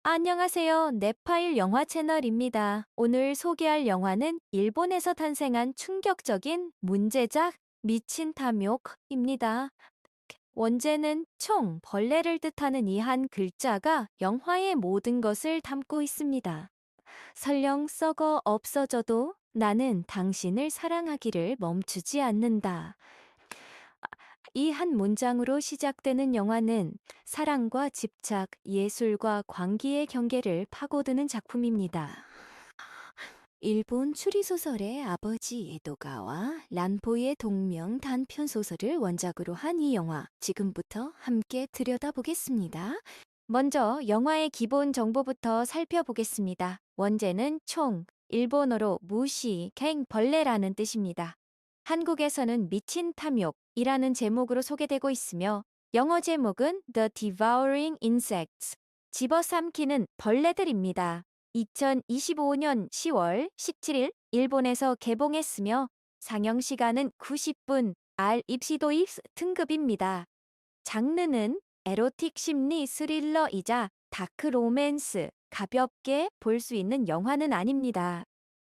안녕하세요. 네파일 영화 채널입니다. 오늘 소개할 영화는 일본에서 탄생한 충격적인 문제작 미친 탐욕입니다. 원제는 총, 벌레를 뜻하는 이 한 글자가 영화의 모든 것을 담고 있습니다. 설령 썩어 없어져도 나는 당신을 사랑하기를 멈추지 않는다. 이 한 문장으로 시작되는 영화는 사랑과 집착, 예술과 광기의 경계를 파고드는 작품입니다. 일본 추리소설의 아버지 에도가와 란포의 동명 단편 소설을 원작으로 한 이 영화, 지금부터 함께 들여다보겠습니다. 먼저 영화의 기본 정보부터 살펴보겠습니다. 원제는 총, 일본어로 무시, 갱, 벌레라는 뜻입니다. 한국에서는 미친 탐욕이라는 제목으로 소개되고 있으며 영어 제목은 The Devouring Insects, 집어삼키는 벌레들입니다. 2025년 10월 17일 일본에서 개봉했으며 상영 시간은 90분, R 입시도 X 등급입니다. 장르는 에로틱 심리 스릴러이자 다크 로맨스, 가볍게 볼 수 있는 영화는 아닙니다.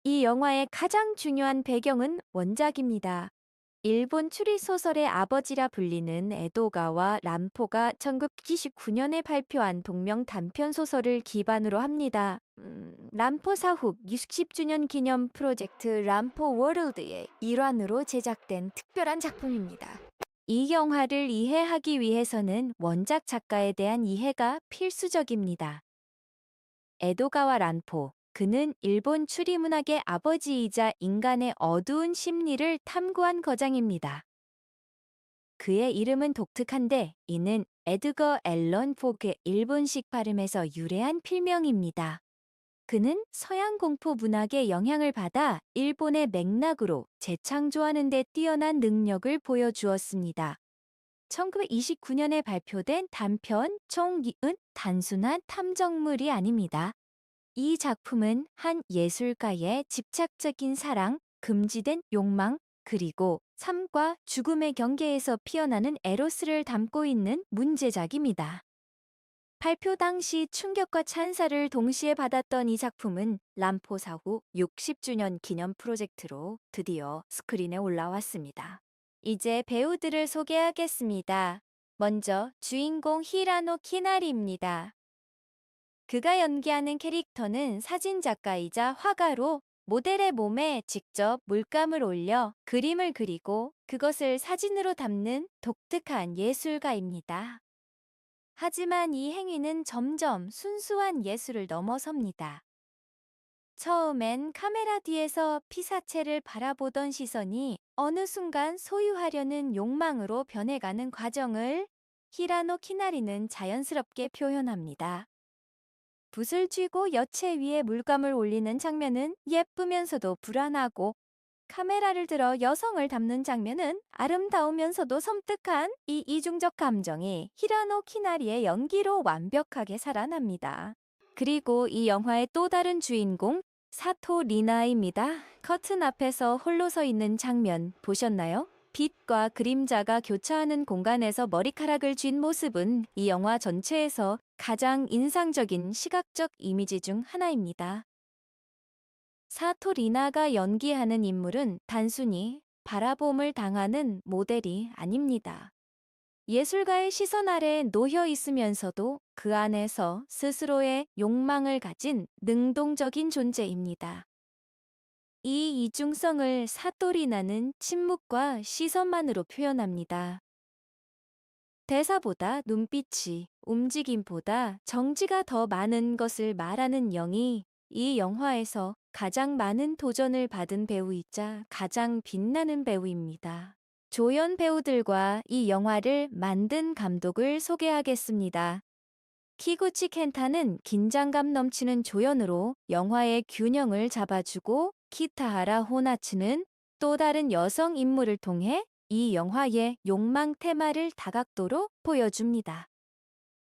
이 영화의 가장 중요한 배경은 원작입니다. 일본 추리소설의 아버지라 불리는 에도가와 람포가 1999년에 발표한 동명 단편 소설을 기반으로 합니다. 람포 사후 60주년 기념 프로젝트 람포 월드의 일환으로 제작된 특별한 작품입니다. 이 영화를 이해하기 위해서는 원작 작가에 대한 이해가 필수적입니다. 에도가와 란포, 그는 일본 추리문학의 아버지이자 인간의 어두운 심리를 탐구한 거장입니다. 그의 이름은 독특한데 이는 에드거 앨런 포그의 일본식 발음에서 유래한 필명입니다. 그는 서양 공포 문학의 영향을 받아 일본의 맥락으로 재창조하는 데 뛰어난 능력을 보여주었습니다. 1929년에 발표된 단편 총기은 단순한 탐정물이 아닙니다. 이 작품은 한 예술가의 집착적인 사랑, 금지된 욕망, 그리고 삶과 죽음의 경계에서 피어나는 에로스를 담고 있는 문제작입니다. 발표 당시 충격과 찬사를 동시에 받았던 이 작품은 람포 사후 60주년 기념 프로젝트로 드디어 스크린에 올라왔습니다. 이제 배우들을 소개하겠습니다. 먼저 주인공 히라노 키나리입니다. 그가 연기하는 캐릭터는 사진작가이자 화가로 모델의 몸에 직접 물감을 올려 그림을 그리고 그것을 사진으로 담는 독특한 예술가입니다. 하지만 이 행위는 점점 순수한 예술을 넘어섭니다. 처음엔 카메라 뒤에서 피사체를 바라보던 시선이 어느 순간 소유하려는 욕망으로 변해가는 과정을 히라노 키나리는 자연스럽게 표현합니다. 붓을 쥐고 여체 위에 물감을 올리는 장면은 예쁘면서도 불안하고, 카메라를 들어 여성을 담는 장면은 아름다우면서도 섬뜩한 이 이중적 감정이 히라노 키나리의 연기로 완벽하게 살아납니다. 그리고 이 영화의 또 다른 주인공 사토 리나입니다. 커튼 앞에서 홀로 서 있는 장면 보셨나요? 빛과 그림자가 교차하는 공간에서 머리카락을 쥔 모습은 이 영화 전체에서 가장 인상적인 시각적 이미지 중 하나입니다. 사토 리나가 연기하는 인물은 단순히 바라봄을 당하는 모델이 아닙니다. 예술가의 시선 아래 놓여 있으면서도 그 안에서 스스로의 욕망을 가진 능동적인 존재입니다. 이 이중성을 사토 리나는 침묵과 시선만으로 표현합니다. 대사보다 눈빛이, 움직임보다 정지가 더 많은 것을 말하는 영이 이 영화에서 가장 많은 도전을 받은 배우이자 가장 빛나는 배우입니다. 조연 배우들과 이 영화를 만든 감독을 소개하겠습니다. 키구치 켄타는 긴장감 넘치는 조연으로 영화의 균형을 잡아주고, 키타하라 호나츠는 또 다른 여성 인물을 통해 이 영화의 욕망 테마를 다각도로 보여줍니다.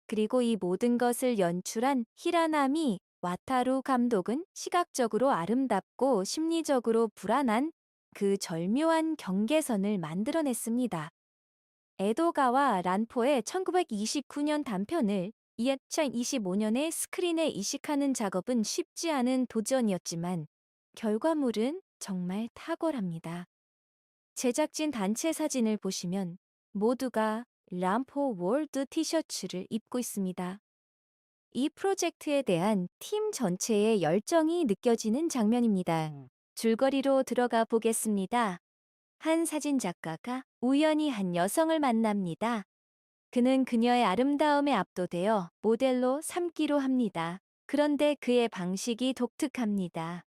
그리고 이 모든 것을 연출한 히라나미 와타루 감독은 시각적으로 아름답고 심리적으로 불안한 그 절묘한 경계선을 만들어냈습니다. 에도가와 란포의 1929년 단편을 2025년에 스크린에 이식하는 작업은 쉽지 않은 도전이었지만 결과물은 정말 탁월합니다. 제작진 단체 사진을 보시면 모두가 람포 월드 티셔츠를 입고 있습니다. 이 프로젝트에 대한 팀 전체의 열정이 느껴지는 장면입니다. 줄거리로 들어가 보겠습니다. 한 사진 작가가 우연히 한 여성을 만납니다. 그는 그녀의 아름다움에 압도되어 모델로 삼기로 합니다. 그런데 그의 방식이 독특합니다.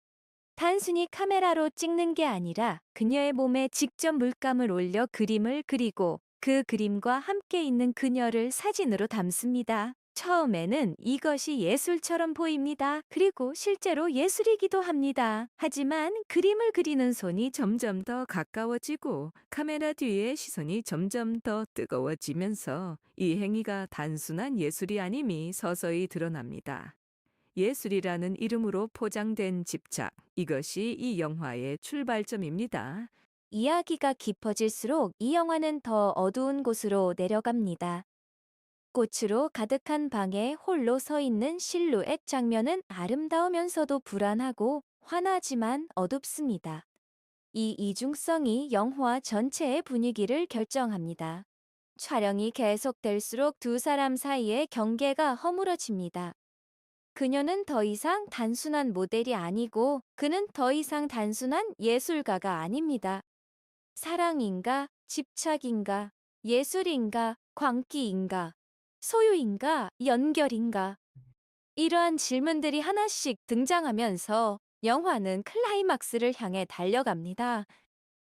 단순히 카메라로 찍는 게 아니라 그녀의 몸에 직접 물감을 올려 그림을 그리고 그 그림과 함께 있는 그녀를 사진으로 담습니다. 처음에는 이것이 예술처럼 보입니다. 그리고 실제로 예술이기도 합니다. 하지만 그림을 그리는 손이 점점 더 가까워지고 카메라 뒤에 시선이 점점 더 뜨거워지면서 이 행위가 단순한 예술이 아님이 서서히 드러납니다. 예술이라는 이름으로 포장된 집착, 이것이 이 영화의 출발점입니다. 이야기가 깊어질수록 이 영화는 더 어두운 곳으로 내려갑니다. 꽃으로 가득한 방에 홀로 서 있는 실루엣 장면은 아름다우면서도 불안하고 환하지만 어둡습니다. 이 이중성이 영화 전체의 분위기를 결정합니다. 촬영이 계속될수록 두 사람 사이의 경계가 허물어집니다. 그녀는 더 이상 단순한 모델이 아니고 그는 더 이상 단순한 예술가가 아닙니다. 사랑인가, 집착인가, 예술인가, 광기인가, 소유인가, 연결인가. 이러한 질문들이 하나씩 등장하면서 영화는 클라이막스를 향해 달려갑니다.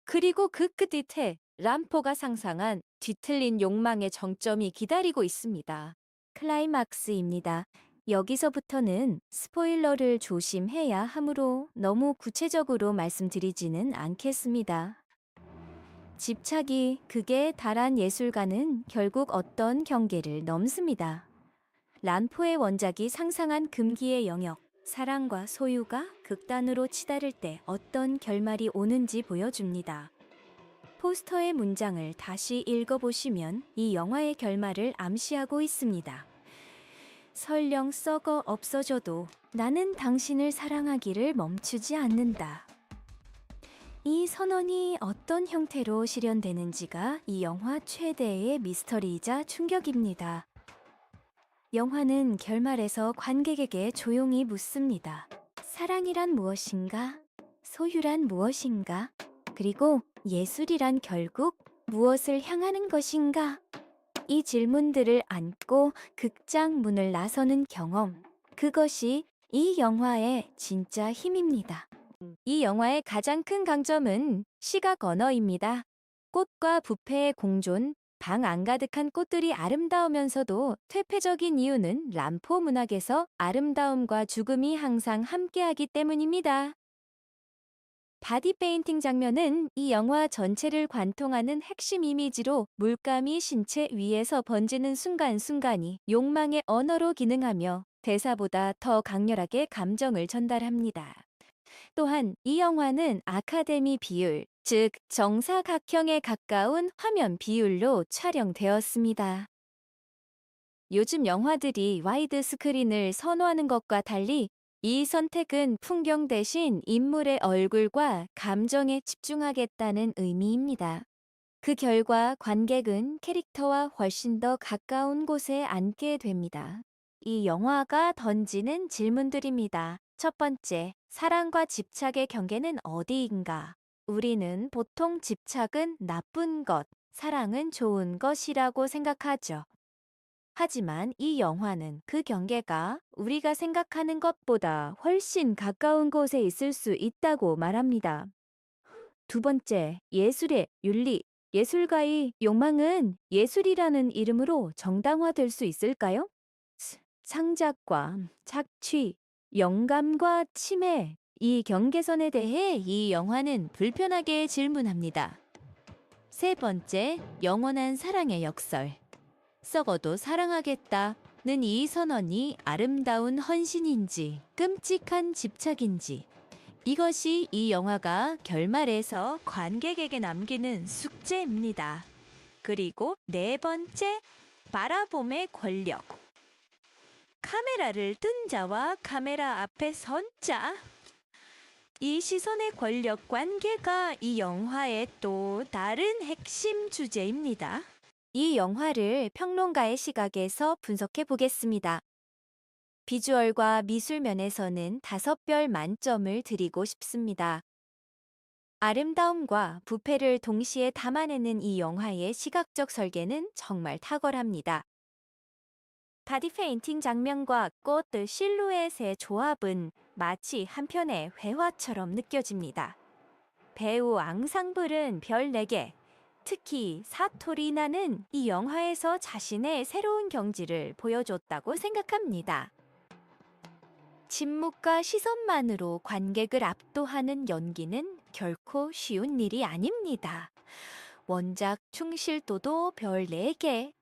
그리고 그 끝에 람포가 상상한 뒤틀린 욕망의 정점이 기다리고 있습니다. 클라이막스입니다. 여기서부터는 스포일러를 조심해야 하므로 너무 구체적으로 말씀드리지는 않겠습니다. 집착이 극에 달한 예술가는 결국 어떤 경계를 넘습니다. 란포의 원작이 상상한 금기의 영역, 사랑과 소유가 극단으로 치달을 때 어떤 결말이 오는지 보여줍니다. 포스터의 문장을 다시 읽어보시면 이 영화의 결말을 암시하고 있습니다. 설령 썩어 없어져도 나는 당신을 사랑하기를 멈추지 않는다. 이 선언이 어떤 형태로 실현되는지가 이 영화 최대의 미스터리이자 충격입니다. 영화는 결말에서 관객에게 조용히 묻습니다. 사랑이란 무엇인가? 소유란 무엇인가? 그리고 예술이란 결국 무엇을 향하는 것인가? 이 질문들을 안고 극장 문을 나서는 경험, 그것이 이 영화의 진짜 힘입니다. 이 영화의 가장 큰 강점은 시각 언어입니다. 꽃과 부패의 공존, 방 안가득한 꽃들이 아름다우면서도 퇴폐적인 이유는 람포 문학에서 아름다움과 죽음이 항상 함께하기 때문입니다. 바디 페인팅 장면은 이 영화 전체를 관통하는 핵심 이미지로 물감이 신체 위에서 번지는 순간순간이 욕망의 언어로 기능하며 대사보다 더 강렬하게 감정을 전달합니다. 또한 이 영화는 아카데미 비율, 즉 정사각형에 가까운 화면 비율로 촬영되었습니다. 요즘 영화들이 와이드 스크린을 선호하는 것과 달리 이 선택은 풍경 대신 인물의 얼굴과 감정에 집중하겠다는 의미입니다. 그 결과 관객은 캐릭터와 훨씬 더 가까운 곳에 앉게 됩니다. 이 영화가 던지는 질문들입니다. 첫 번째, 사랑과 집착의 경계는 어디인가? 우리는 보통 집착은 나쁜 것, 사랑은 좋은 것이라고 생각하죠. 하지만 이 영화는 그 경계가 우리가 생각하는 것보다 훨씬 가까운 곳에 있을 수 있다고 말합니다. 두 번째, 예술의 윤리. 예술가의 욕망은 예술이라는 이름으로 정당화될 수 있을까요? 창작과 착취, 영감과 침해, 이 경계선에 대해 이 영화는 불편하게 질문합니다. 세 번째, 영원한 사랑의 역설. 썩어도 사랑하겠다는 이 선언이 아름다운 헌신인지 끔찍한 집착인지, 이것이 이 영화가 결말에서 관객에게 남기는 숙제입니다. 그리고 네 번째, 바라봄의 권력. 카메라를 든 자와 카메라 앞에 선 자. 이 시선의 권력 관계가 이 영화의 또 다른 핵심 주제입니다. 이 영화를 평론가의 시각에서 분석해 보겠습니다. 비주얼과 미술 면에서는 5별 만점을 드리고 싶습니다. 아름다움과 부패를 동시에 담아내는 이 영화의 시각적 설계는 정말 탁월합니다. 바디 페인팅 장면과 꽃 실루엣의 조합은 마치 한편의 회화처럼 느껴집니다. 배우 앙상블은 별 4개, 특히 사토리나는 이 영화에서 자신의 새로운 경지를 보여줬다고 생각합니다. 침묵과 시선만으로 관객을 압도하는 연기는 결코 쉬운 일이 아닙니다. 원작 충실도도 별 4개,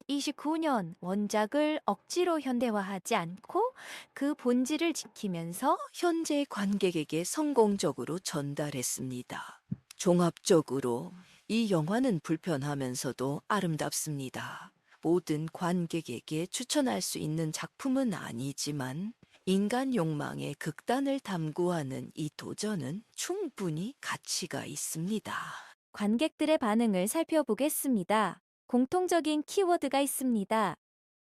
29년 원작을 억지로 현대화하지 않고 그 본질을 지키면서 현재 관객에게 성공적으로 전달했습니다. 종합적으로 이 영화는 불편하면서도 아름답습니다. 모든 관객에게 추천할 수 있는 작품은 아니지만 인간 욕망의 극단을 탐구하는 이 도전은 충분히 가치가 있습니다. 관객들의 반응을 살펴보겠습니다. 공통적인 키워드가 있습니다.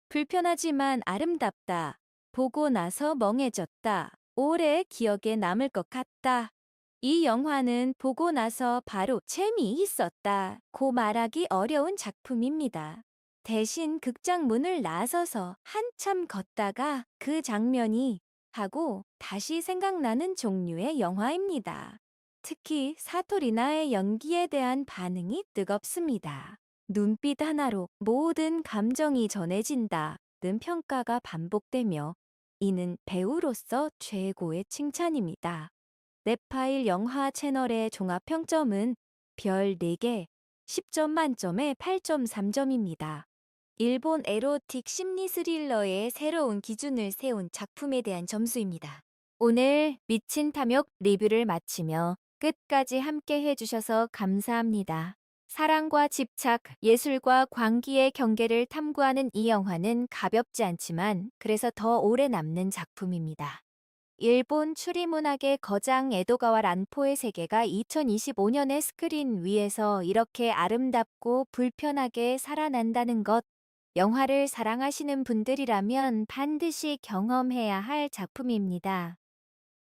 불편하지만 아름답다. 보고 나서 멍해졌다. 오래 기억에 남을 것 같다. 이 영화는 보고 나서 바로 재미있었다. 고 말하기 어려운 작품입니다. 대신 극장 문을 나서서 한참 걷다가 그 장면이 하고 다시 생각나는 종류의 영화입니다. 특히 사토리나의 연기에 대한 반응이 뜨겁습니다. 눈빛 하나로 모든 감정이 전해진다는 평가가 반복되며 이는 배우로서 최고의 칭찬입니다. 넷파일 영화 채널의 종합평점은 별 4개, 10점 만점에 8.3점입니다. 일본 에로틱 심리 스릴러의 새로운 기준을 세운 작품에 대한 점수입니다. 오늘 미친 탐욕 리뷰를 마치며 끝까지 함께 해주셔서 감사합니다. 사랑과 집착, 예술과 광기의 경계를 탐구하는 이 영화는 가볍지 않지만 그래서 더 오래 남는 작품입니다. 일본 추리문학의 거장 에도가와 란포의 세계가 2025년의 스크린 위에서 이렇게 아름답고 불편하게 살아난다는 것, 영화를 사랑하시는 분들이라면 반드시 경험해야 할 작품입니다.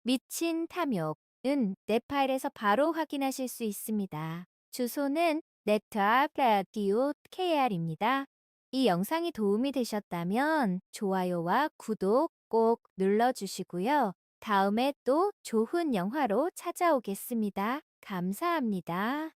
미친 탐욕은 넷파일에서 바로 확인하실 수 있습니다. 주소는 네트아플라디오 KR입니다. 이 영상이 도움이 되셨다면 좋아요와 구독 꼭 눌러주시고요. 다음에 또 좋은 영화로 찾아오겠습니다. 감사합니다.